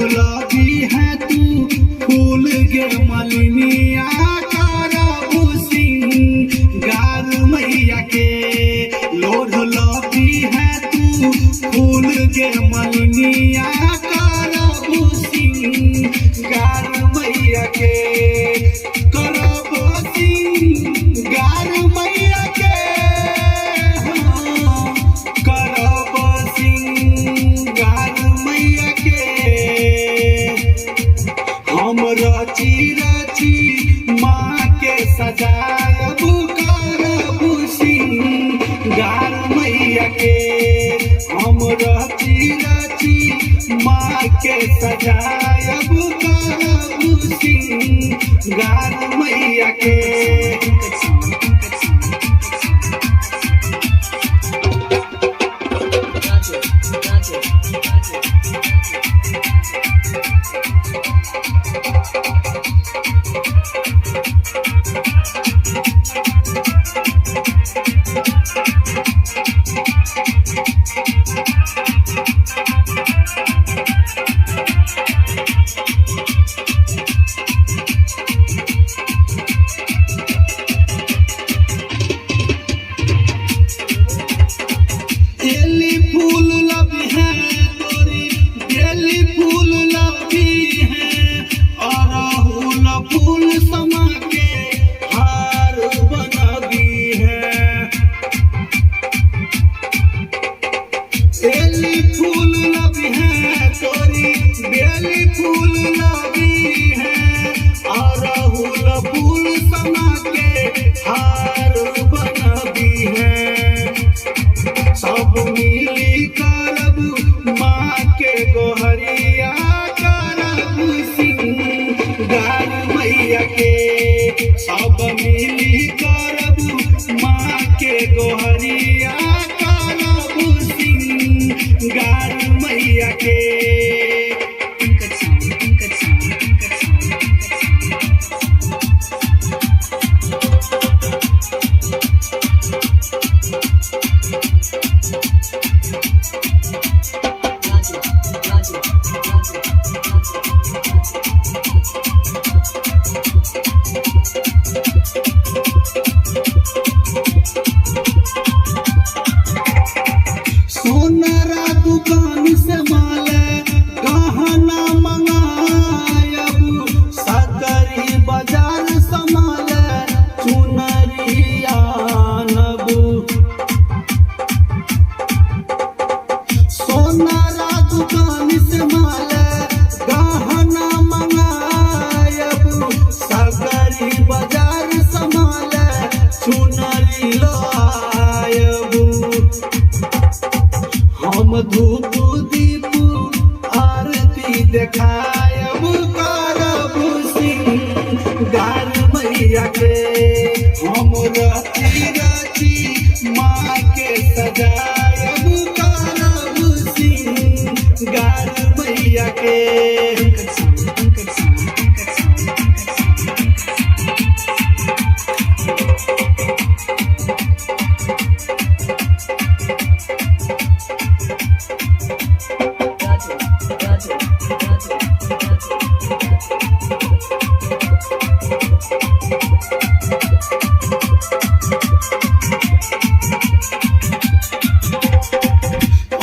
लगी है तू फूल गे मलिनिया करबू सिंगार मैया के। लोढ़ लगी है तू फूल गे मलिनिया करबू सिंगार मैया के। करबू सिंगार मैया के, करबू सिंगार मैया के। हम रची रची माँ के सजायब करबू सिंगार मैया के। हम रची रची माँ के सजायब करबू सिंगार मैया के। फूल समा के हार बनबी है। बेली फूल लबी है तोरी, बेली फूल लबी है। अरहुल फूल समा के हार बनबी है। सब मिली करबू माँ के गोहरिया करबू सिंगार मैया के। सब मिली करबू माँ के गोहरिया करबू सिंगार मैया के। सोनारा दुकान से माल गहना मंगायब। सकरी बाजार समाल चुनरिया आनबू। सोनारा दुकान से माल गहना मंगायब। सकरी बाजार समाल चुनरी लायब। हम धूप दीप आरती देखायब करबू सिंगार मैया के। हम रची रची माँ के सजायब करबू सिंगार मैया के।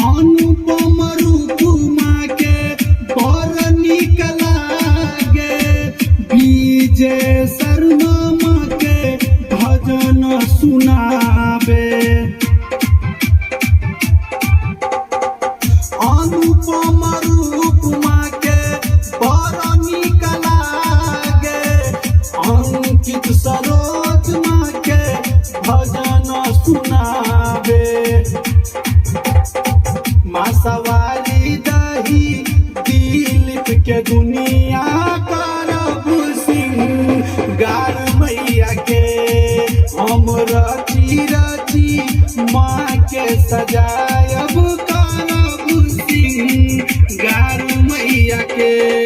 अनुपम रूप माँ के बड़ नीक लागे। विजय शर्मा माँ के भजन सुनाबे। अनुपम रूप माँ के बड़ नीक लागे। अंकित सरोज माँ के भजन सुनाबे। माँ सवारी दही दिलीप के दुनिया करबू सिंगार मैया के। रची रची माँ के सजायब करब सिंगार मैया के।